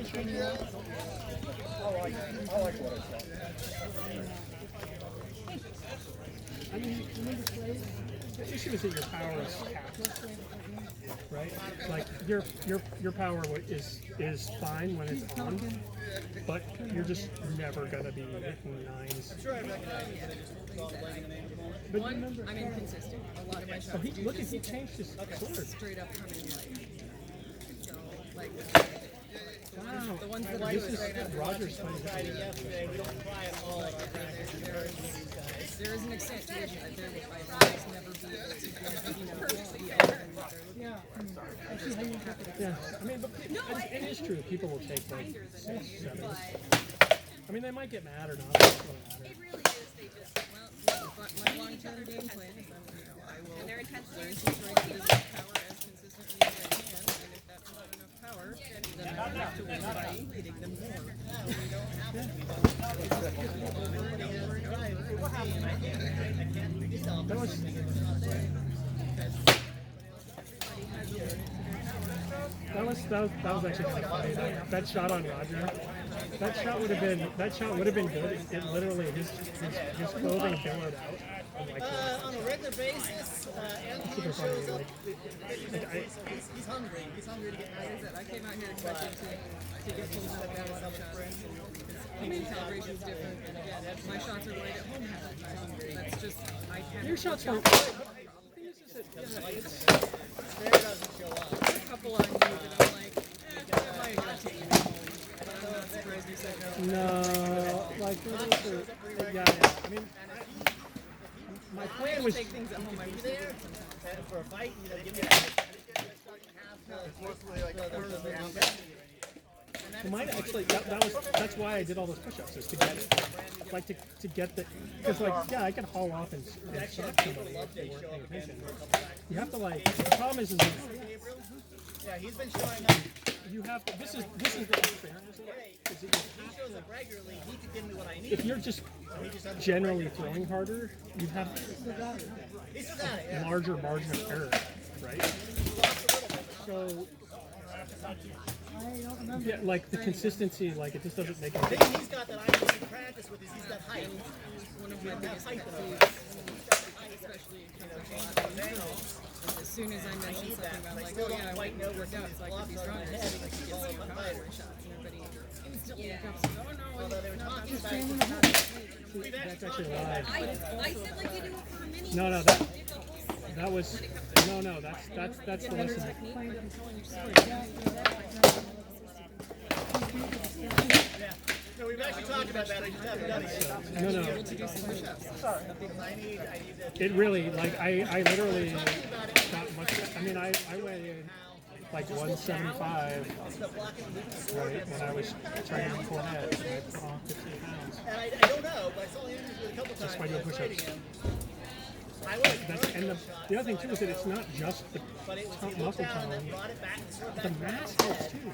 I mean, the issue is that your power is capped, right? Like your power is fine when it's on, but you're just never gonna be hitting nines. But remember, I'm inconsistent. A lot of my shots look at he changed his sword. straight up coming like Wow, the ones that I this was right is after Roger's fighting. there is an extent to which there will never be able to be other than what they're looking for. Yeah, I mean, but it is true. People will take like 6, 7. I mean, they might get mad or not. But it doesn't matter. It really is. They just My long-term game plan is I will and their intensity learn is to throw this power as consistently as I can, and if that's not enough power, then I have to win by hitting them more. That was actually kind of funny. That shot on Roger, that shot would have been good. It literally his clothing billowed out. On a regular basis, Anthony Super funny. shows up. Like, He's hungry. He's hungry to get nice. I came out here expecting to get pulled out of that lot of shots. Painting calibration is different, and again, my shots are right at home half the time. That's just, I can't. your shots were. Fair doesn't show up. A couple on you that I'm like, I might have taken it home. But I'm not surprised you said no. No, like yeah. I mean, my plan was. Take things at home. I was There, and for a fight, give me that. Mine actually, that's why I did all those push-ups, is to get it, like to get the, because like yeah, I can haul off and shock somebody if they weren't paying attention. You have to like, the problem is Yeah, he's been showing up. you have to. This is the unfairness of it. Is that He shows up regularly. He could give me what I need. if you're just generally throwing harder, you have He's still got it. Yeah. larger margin of error, right? So. Yeah, like the consistency, like it just doesn't make any The sense. thing he's got that I need to practice with is he's got height. one of my biggest pet peeves, especially in competition. As soon as I mention something about like, oh yeah, I went and worked out so I could be stronger, so I could get some power in my shots, and everybody instantly comes and oh no, Although they were not talking that about same. That's actually a lie. I said like you do it for mini. No, that was no. That's the lesson. Technique, but I'm telling you, sorry. No, we've actually talked about that. I just haven't done it yet. No. To do some push-ups. I need to. It really, like I literally got much. I mean, I weighed like 175 right when I was training for Cornet. And I put on 15 pounds. And I don't know, but I saw him a couple times. by doing push-ups. I was And the other thing too is that it's not just the muscle tone. brought it back and sort of The mass helps too.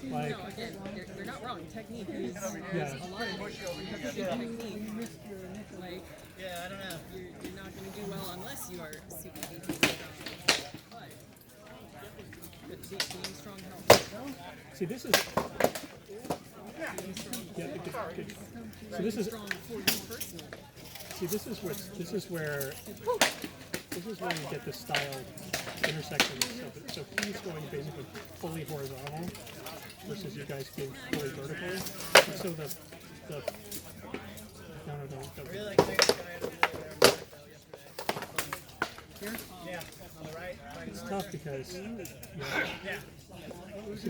Like No, again, you're not wrong. Technique is yeah. a lot of it. You have to do technique. Like, yeah, I don't know. you're not going to do well unless you are super strong. But being strong helps. See, this is. Yeah, good. So this is. Strong for you personally. See, this is where you get the style intersection. So he's going basically fully horizontal versus you guys being fully vertical. And so the Really like this guy over there. Here? Yeah, on the right. it's tough because see,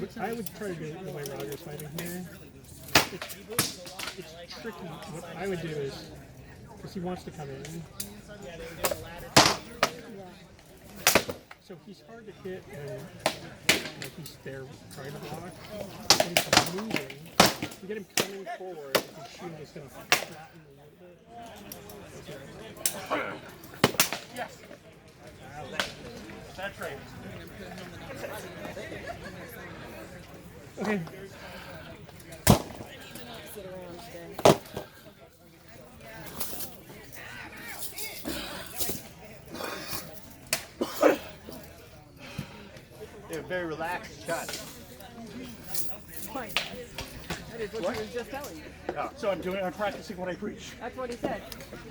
but I would try to do it the way Roger's fighting here. It's tricky. What I would do is, because he wants to come in, so he's hard to hit and like he's there trying to block. When he's moving, you get him coming forward, his shoe is going to flatten a little bit. Yes. That's right. Okay. Sit around today. They're very relaxed shot. Quite. is what he was just telling you. So I'm practicing what I preach. That's what he said.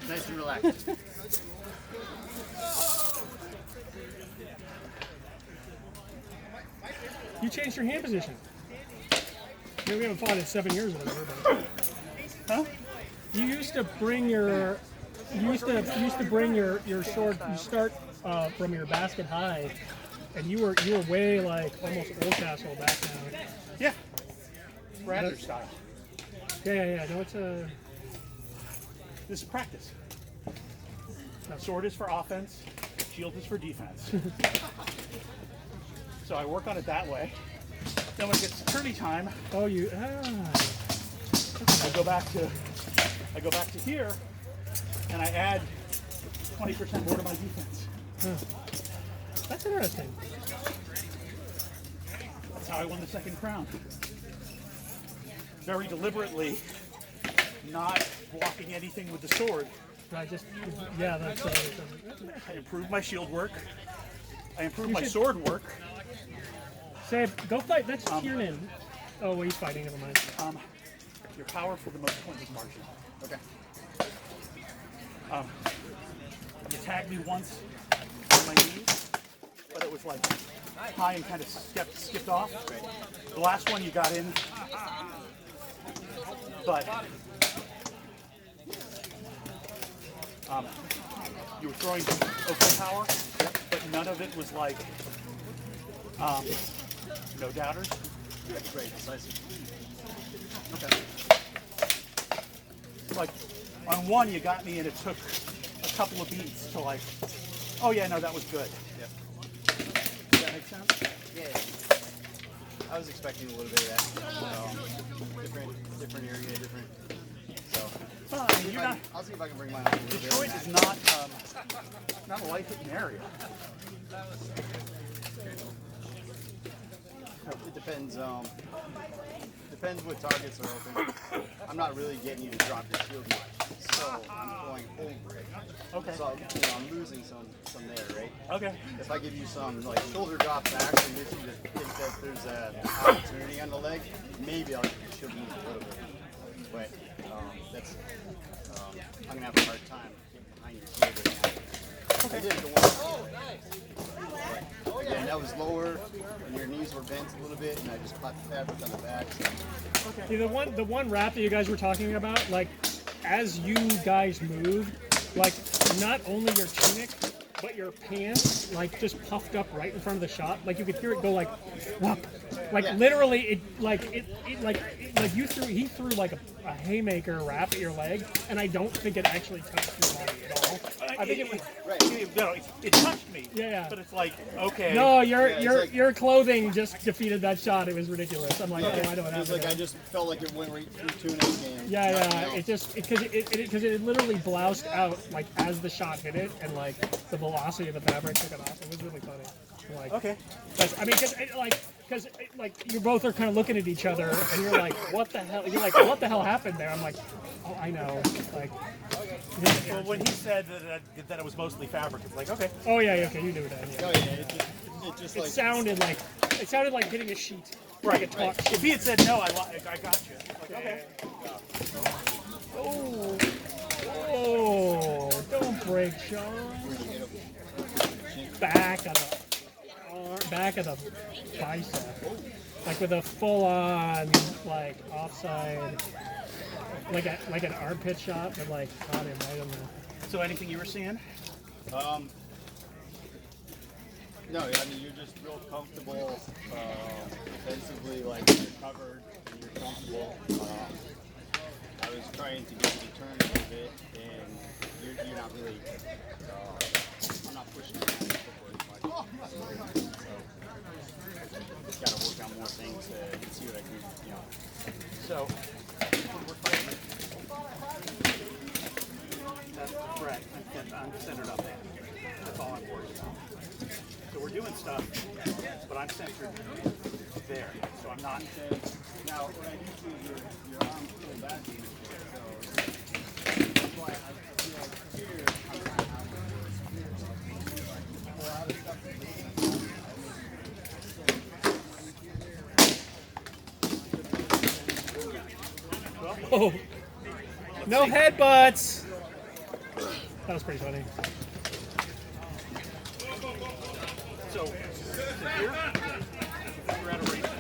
Nice and relaxed. You changed your hand position. Maybe we haven't fought in 7 years or whatever. But Huh? you used to bring your your sword. You start from your basket high, and you were way like almost Old Castle back now. Yeah. Radler style. Yeah. No, it's a. This is practice. Now, sword is for offense, shield is for defense. So I work on it that way. Then when it gets tourney time, Oh, you. I go back to here, and I add 20% more to my defense. That's interesting. That's how I won the second crown. Very deliberately, not blocking anything with the sword. I just. Yeah, that's. I improved my shield work. I improved my should- sword work. Say, go fight. That's Tiernan. Oh, well, he's fighting. Never mind. Your power for the most points is margin. Okay. You tagged me once on my knees, but it was like high and kind of skipped off. The last one you got in, but you were throwing okay power, but none of it was like no doubters. Great, decisive. Okay. Like on one you got me and it took a couple of beats to like, oh yeah, no, that was good. Yep. Does that make sense? Yeah. I was expecting a little bit of that. Different area, different. So You're not, I'll see if I can bring mine up a little Detroit bit. is not a life-hitting area. It depends. Depends what targets are open. I'm not really getting you to drop your shield much, so I'm going over it. Okay. So I'm losing some there, right? Okay. If I give you some like shoulder drops that actually get you to think that there's an opportunity on the leg, maybe I'll get your shield move a little bit. But that's I'm gonna have a hard time getting behind your shield right now. I did the one. But again, that was lower, and your knees were bent a little bit, and I just caught the fabric on the back. So. See, the one wrap that you guys were talking about, like, as you guys moved, like, not only your tunic, but your pants, like, just puffed up right in front of the shot. Like, you could hear it go like, whop. Like, Yeah. literally, he threw like a haymaker wrap at your leg, and I don't think it actually touched your body at all. I think it was. It touched me. Yeah. But it's like, okay. No, it's your clothing just defeated that shot. It was ridiculous. I'm like, oh, I know what It was happened. like I just felt like it went right through tunic and Yeah, nothing yeah. else. It just because it literally bloused out like as the shot hit it, and like the velocity of the fabric took it off. It was really funny. Like, Okay. I mean, because you both are kind of looking at each other, and you're like, what the hell? You're like, what the hell happened there? I'm like, oh, I know. Like, Well, when he said that it was mostly fabric, it's like, okay. oh yeah, okay, you knew that. Yeah. Oh yeah, it just It like sounded like hitting a sheet. Right. Like a taut If he had said no, I got you. Like, okay. Oh, don't break, Sean. Back of the bicep, like with a full-on like offside, like an armpit shot, but like caught him right in the. So anything you were seeing? no, I mean you're just real comfortable defensively, like you're covered and you're comfortable. I was trying to get you to turn a little bit, and you're not really. I'm not pushing you forward as much. Just got to work on more things to see what I can, So, when we're fighting, that's the threat. I'm centered up there. That's all I'm worried about. So we're doing stuff, but I'm centered there. So I'm not. Now, when I do see your arms pull back, so that's why I feel like here, I'm trying to have a lot of stuff. Oh, no headbutts. That was pretty funny. So, here, we're at a range there.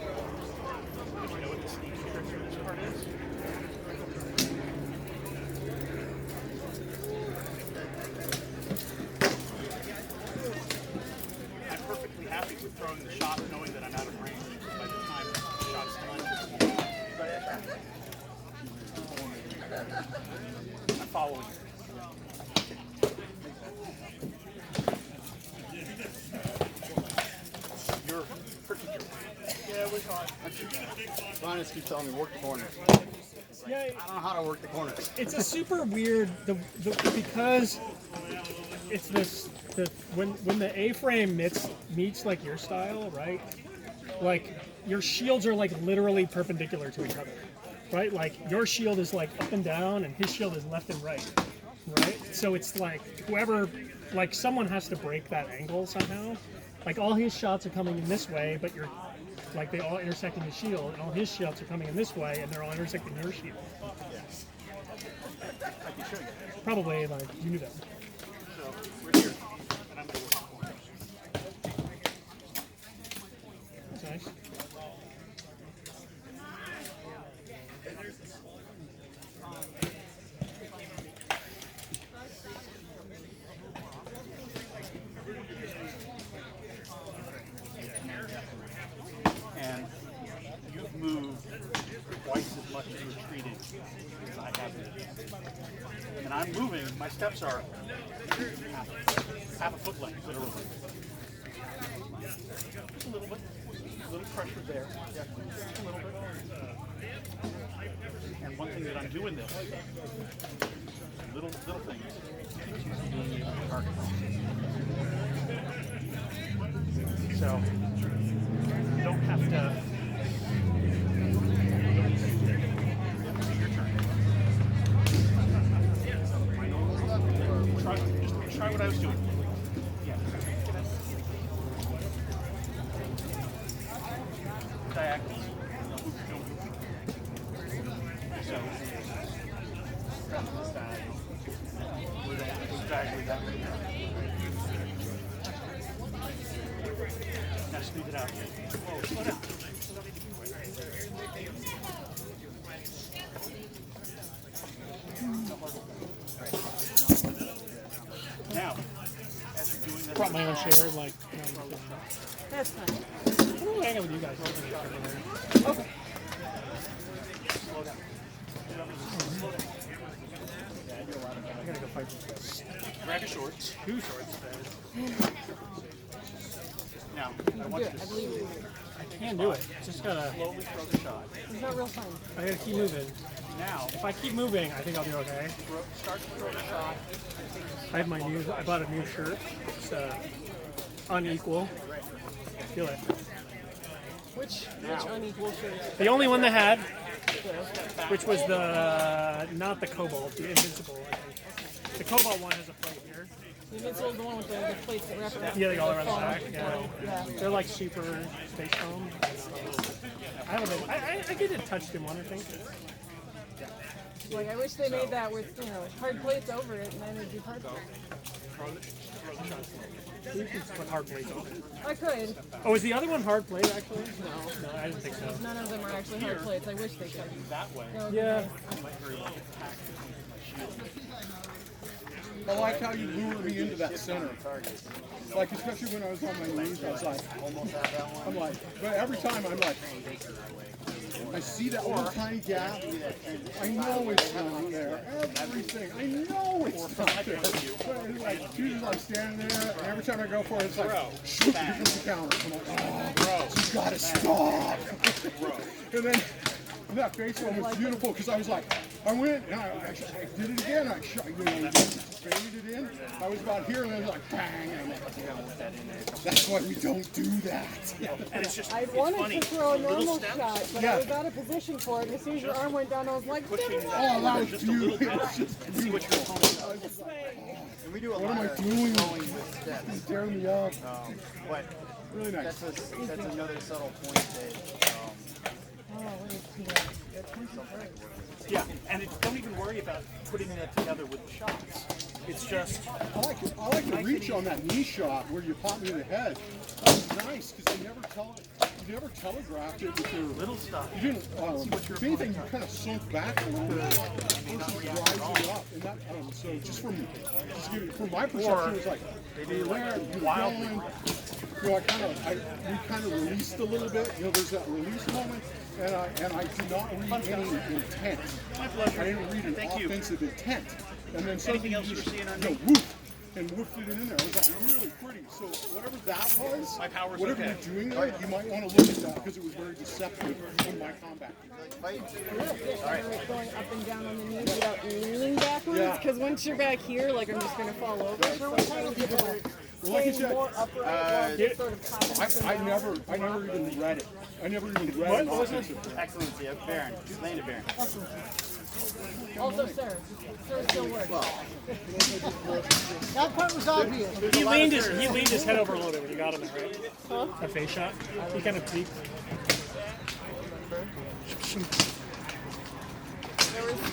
You know what the sneak trick for this part is? I'm perfectly happy with throwing the shot knowing that I'm out of range by the time the shot's done. I'm following you. You're pretty good. Yeah, we caught. Brian just keeps telling me work the corners. Yeah, I don't know how to work the corners. it's a super weird because it's this when the A-frame meets like your style, right? Like your shields are like literally perpendicular to each other, right? Like your shield is like up and down, and his shield is left and right, right? So it's like whoever, like someone has to break that angle somehow. Like all his shots are coming in this way, but you're like they all intersect in his shield, and all his shots are coming in this way, and they're all intersecting your shield. I can show you. Probably like you knew that. So we're here, and I'm going to work the corners. That's nice. And you've moved twice as much as retreating as I have been. And I'm moving, my steps are half a foot length, literally. Just a little bit, a little pressure there. Yeah, just a little bit. And one thing that I'm doing this, little things, target. So, you don't have to. Your turn. Try what I was doing. Yeah. Diagonal. So. Diagonally that way. Now smooth it out. Whoa, slow down. Now, as you're doing that, Brought my own chair, like. That's fine. I'm gonna hang out with you guys. Okay. slow down. I gotta go fight this. Grab your shorts. Two swords then. Now, I want you to I can do it. Just gotta. slowly throw the shot. It's not real fun. I gotta keep moving. Now, If I keep moving, I think I'll be okay. start to throw the shot. I have I bought a new shirt. It's unequal. Feel it. Which unequal shirts? The only one they had, which was not the Cobalt, the Invincible. I think. The Cobalt one has a plate here. The Invincible is the one with the plates that wrap around. Yeah, they go the around the foam. back. Yeah. Yeah. They're like super space foam. I haven't been. I get it touched in one, I think. Like I wish they made that with hard plates over it, and then it'd be perfect. You can put hard plates on it. I could. Oh, is the other one hard plate actually? No, I didn't think so. None of them are actually hard plates. I wish they could. That way. That would be Yeah. nice. I like how you lured me into that center. Like, especially when I was on my knees, I was like, I'm like, but every time I'm like, I see that little tiny gap, I know it's not there. Everything, I know it's not there. But it's like, she's like standing there, and every time I go for it, it's like, shoot, here comes the counter. I'm like, oh, you gotta stop. And then that face one was beautiful because I was like, I went and I did it again. I shot, faded it in. I was about here and then it was like bang. And I'm like, that's why we don't do that. And it's just, I it's wanted funny. to throw a Little normal steps. shot, but I was out of position for it. And as soon as your arm went down, I was like, Pushing Oh, that was just a little beautiful. bit It's just and see what your opponent does. this way. And we do a What am lot I of doing? throwing with steps. Tearing me up. But Really nice. that's another subtle point that Yeah, and don't even worry about putting that together with the shots. It's just, I like the reach on that knee shot where you pop me in the head. That was nice because you never telegraphed it with your little stuff. You didn't. If anything, you kind of sunk back a little bit versus rising up, and that. So just from my perception, it was like you're there, you're going. You know, we kind of released a little bit. You know, there's that release moment, and I did not read any intent. My pleasure. I didn't read an Thank you. offensive intent. And then suddenly Anything else you you were just, seeing on you know, me? whoop, and woofed it in there. It was like really pretty. So whatever that was, My power's whatever okay. you're doing there, you might want to look at that because it was very deceptive in my combat. fight. Like going up and down on the knees without leaning backwards. Yeah. Because once you're back here, like I'm just going to fall over. So sometimes you gotta Well, like you stay said, more upright while just sort of popping up and I down. never even read it. I never even read an offensive. Excellency, Baron. Landed Baron. Also, sir. Sir still works. That part was obvious. He leaned his head over a little bit when you got him there, right? Huh? A face shot. He kind of peeked.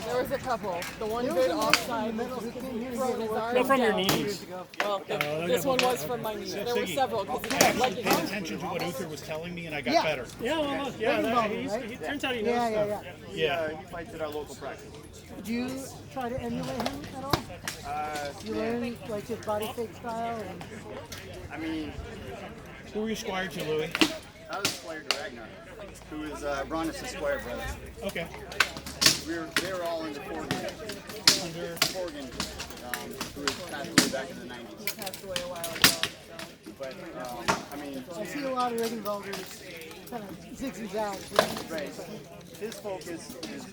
There was a couple. The one good offside. Throwing his arms No, from your down. knees. Well, this one was from my knees. There were several. Because I actually paid attention to what Uther was telling me, and I got better. Yeah, well, look, yeah. He turns out he knows stuff. Yeah. He fights at our local practice. Did you try to emulate him at all? You learn like his body fake style and I mean, Who were you squire to, Louis? I was squire to Ragnar, who is Bronis' squire brother. Okay. They were all into Forgan. Under Forgan, who was passed away back in the 90s. he passed away a while ago. But, I mean, I see a lot of Regenwalders kind of zigs out. right. His focus is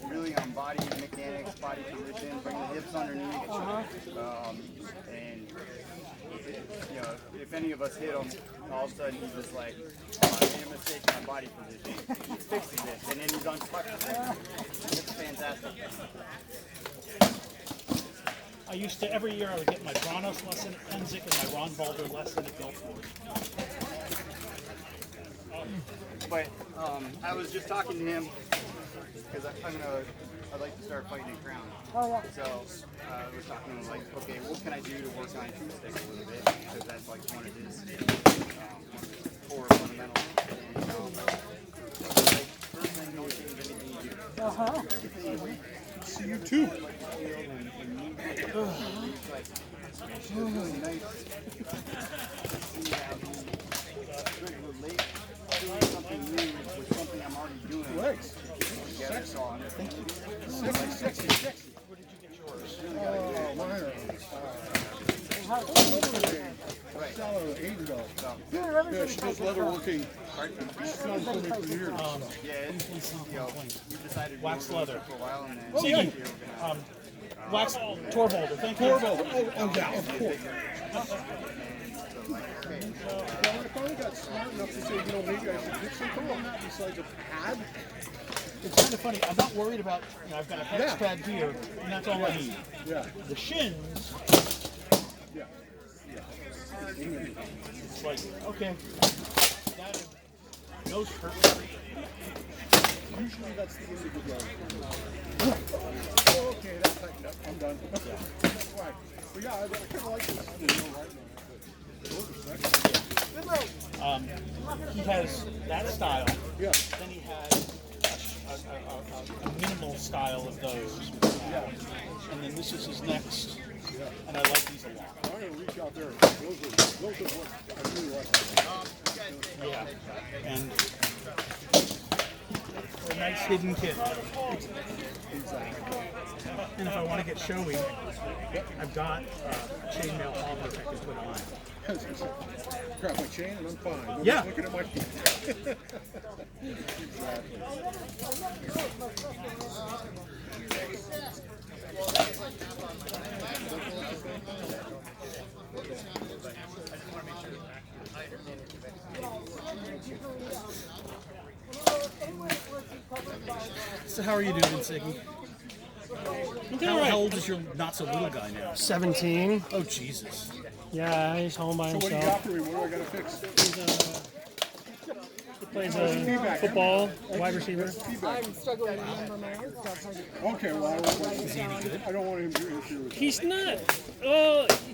really on body mechanics, body position, bringing the hips underneath. And, you know, if any of us hit him, all of a sudden he's just like, oh, I made a mistake in my body position. He fixes it, and then he's untouchable. It's fantastic. I used to, every year I would get my Branos lesson at Penzik and my Ron Balder lesson at Belfort. But I was just talking to him because I'd like to start fighting in Crown. Oh yeah. So I was talking to him like, okay, what can I do to work on true stick a little bit? Because that's like one of his core fundamentals. And, like, first thing, don't change anything you do. Uh-huh. See you too. Like, it's really nice to see how he could relate doing something new with something I'm already doing. Right. Together, so I'm thinking. Sexy. Oh, mine are. Right. Shallow, $80. Dude, Yeah, everybody's she does leatherworking. She's done for me for years. Yeah, you know, we decided Wax we were going leather. for a while, and then Siggy. we were gonna- Wax Torvalder, thank you. Oh, yeah, of course. Well, I finally got smart enough to say, you know, maybe I should get something on that besides a pad. It's kind of funny. I'm not worried about, you know, I've got a hex Yeah. pad here, and that's all I need. Yeah. The shins, Yeah. it's like, okay, those hurt. Usually that's the end of the day. Okay, that's tightened up. I'm done. That's why. But yeah, I kind of like this. You know, right now. Those are sexy. He has that style. Yeah. Then he has a minimal style of those. And then this is his next. And I like these a lot. I'm going to reach out there. Those are what I really like. Yeah. And a nice hidden kit. And if I want to get showy, I've got chainmail halberd I can put on. Grab my chain and I'm fine. Nobody's Yeah. looking at my feet. Exactly. So how are you doing, Siggy? How old is your not so little guy now? 17. Oh Jesus! Yeah, he's home by What do you himself. got for me? What do I gotta fix? He plays football, wide receiver. I'm struggling to remember my own stuff. Okay, well, I don't want him to interfere with He's not.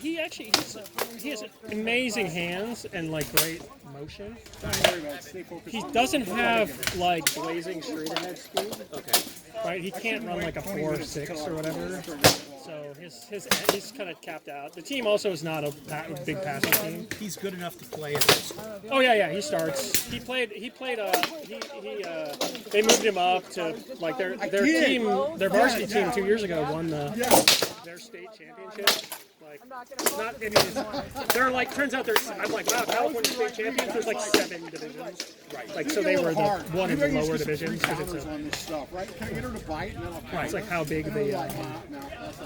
He has amazing hands and like great motion. Don't worry about it. Stay focused. He doesn't have like blazing straight ahead speed. Okay. Right, he can't run like a 4.6 or whatever. So he's kind of capped out. The team also is not a big passing team. He's good enough to play at this school. Oh yeah, he starts. He played. They moved him up to like their team, their varsity team 2 years ago won their state championship. Like, not any. They're like. Turns out I'm like, wow, California state champions. There's like 7 divisions. Right. Like so they were the one in the lower divisions because it's on this stuff, right? Can I get her to bite? And then I'll it's like how big the.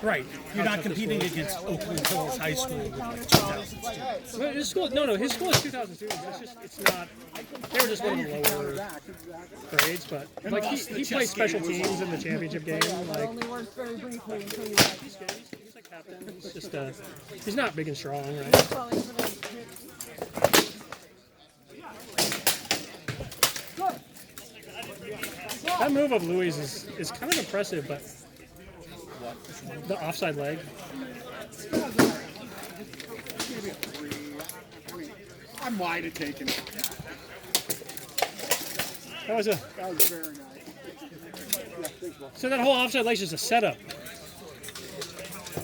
Right. You're not competing against Oakland Hills High School with like 2,000 students. Well, his school, no, his school is 2,000 students. It's not. They were just one of the lower grades, but like he plays special teams in the championship game. It Like only works very briefly until you like he's like captain. He's just he's not big and strong, right? falling for those That move of Louis is kind of impressive, but the offside leg. Maybe a 3. I mean, I might have taken it. That was That was very nice. Yeah, thanks, Will. so that whole offside leg is just a setup.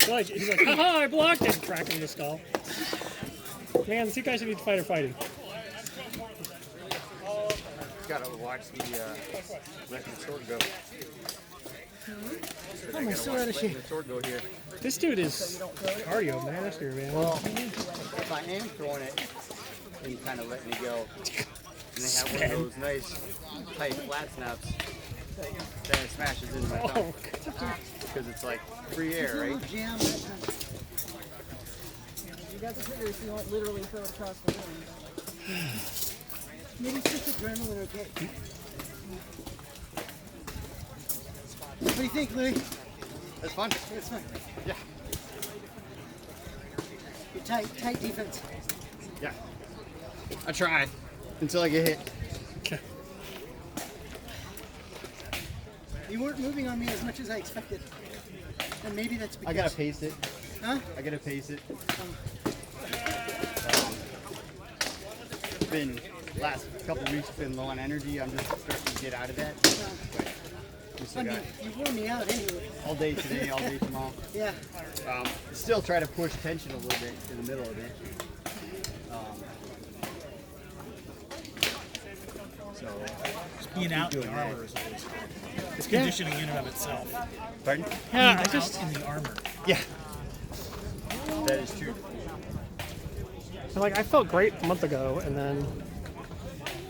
Like he's like, haha, I blocked it, cracking the skull. Man, the two guys who need to fight are fighting. Gotta watch the let the sword go. Oh, my sword out of shape. The sword go here. This dude is cardio master, man. Well, if I am throwing it and kind of letting it go, and they have one of those nice tight flat snaps, then it smashes into my thumb because it's like free air, right? Jam. You got the figure so you won't literally throw it across the room. Maybe it's just adrenaline, okay? What do you think, Louis? That's fun. It's fine. Yeah, You're tight defense. yeah. I try until I get hit. Okay. You weren't moving on me as much as I expected. And maybe that's because... I gotta pace it. Huh? I gotta pace it. Been last couple weeks been low on energy. I'm just starting to get out of that. We I still mean, got you wore me out anyway. all day today, all day tomorrow. Yeah. Still try to push tension a little bit in the middle of it. So, Being out in the armor is always good. It's conditioning in and of itself. pardon? Yeah, I Being just out in the armor. Yeah, that is true. like I felt great a month ago, and then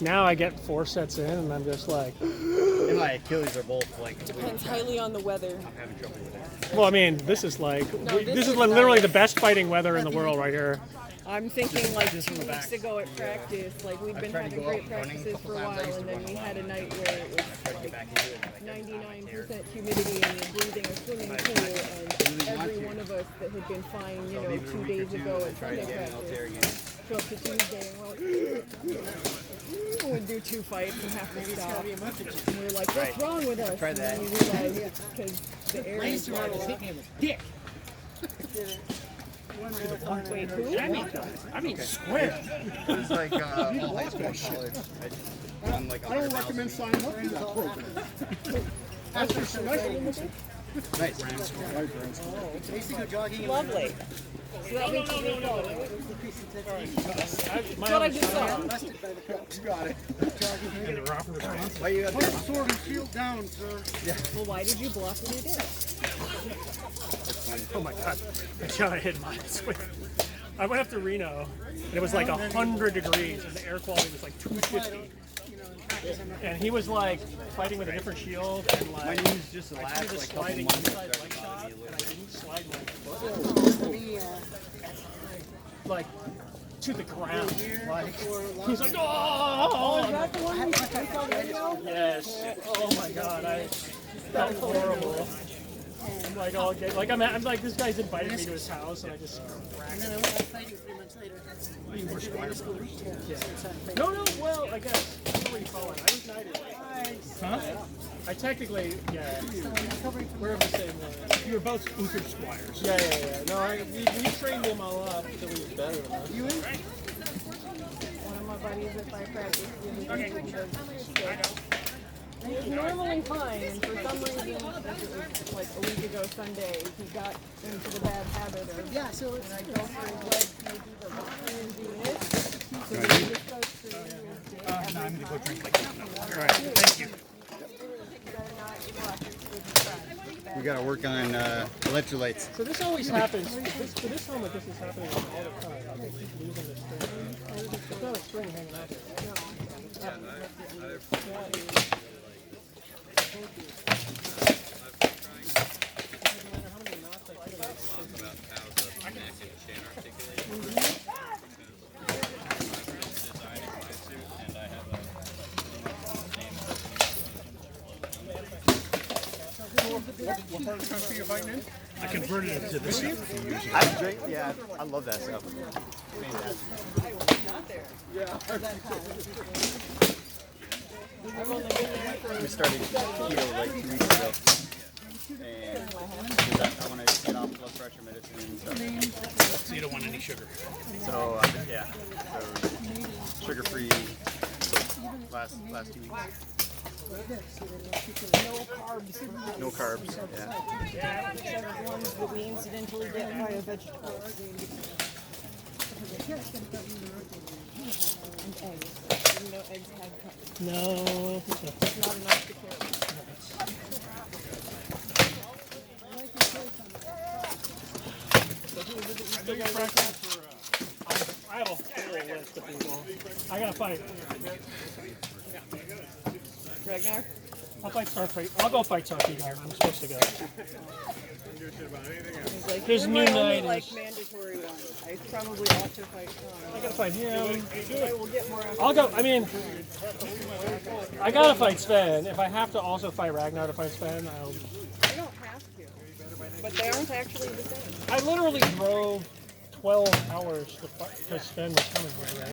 now I get 4 sets in, and I'm just like, And my Achilles are both like Depends highly on the weather. having trouble with it. well, I mean, this is like, this this is is literally nice. the best fighting weather in the world right here. I'm thinking like 2 from the weeks back. ago at practice, like we've been tried to having go great out running a practices couple for a times. I while, used to and then run we a lot. had a night where it was Try to get back into it. and I 99% humidity and you're breathing a swimming pool, and every one of us that had been fine, you know, 2 days ago at try Sunday again. I'll tear practice, again. show up to Tuesday and we'd do 2 fights and have to stop. And we were like, what's wrong with us? Try And that. then we realized it's because the air is Hit me in the dick. Wait, who? I mean, square. It's like all high school and college. I run like I don't recommend signing up for that program. That's your semester. Nice. I used to go jogging. Lovely. So that makes you know. That's What I just saw. busted by the cops. You got it. Why you got Put the sword and shield down, sir. Well, why did you block what you did? Oh my god, I shot a hit my swing. I went up to Reno, and it was like 100 degrees, and the air quality was like 250. and he was like fighting with a different shield, and like My knees just the I last tried to like couple sliding months. inside leg shot, and I didn't slide my foot like to the ground. Like he's like, oh, Is that the one you saw the video? yes. Oh my god, I felt horrible. I'm like, all gay. Like I'm like, this guy's invited me to his house, and I just And then I went out fighting 3 months later. You were school. Yeah. no. Well, I guess what do you call it? I was knighted. Huh? I technically, yeah. Covering from We're of the same one. You were both Uther squires. Yeah. No, we trained him all up until he was better than us. you in? One of my buddies at my practice, he was normally fine, and for some reason, it was like a week ago Sunday, he got into the bad habit of Yeah, so it's when I go for his legs, he do the walking and do this. So he just goes through his day No, every I'm gonna go time. drink like that. All right, thank you. Better not watch it with his friends. We gotta work on electrolytes. So this always happens. For this helmet, this is happening all the time. I keep losing the string. There's not a string hanging out there. What part of the country are you fighting in? I converted it to this. I drink. Yeah, I love that stuff. We started keto like 2 weeks ago, and 'cause I want to get off blood pressure medicine and stuff. So you don't want any sugar. So yeah, so sugar free last 2 weeks. No carbs. Yeah. Except the ones that we incidentally get by a vegetable. And eggs. You know, eggs have carbs. No. It's not enough to carry. I have a whole list of people. I gotta fight. Ragnar? I'll fight Starfight. I'll go fight Starfight. I'm supposed to go. He's like, There's you're my new only, night. like, mandatory one. I probably ought to fight I Sean. gotta fight him. I will get more after I'll go. I mean, I gotta fight Sven. If I have to also fight Ragnar to fight Sven, I'll. I don't have to. But they aren't actually the same. I literally drove 12 hours to fight because Sven was coming here. Right?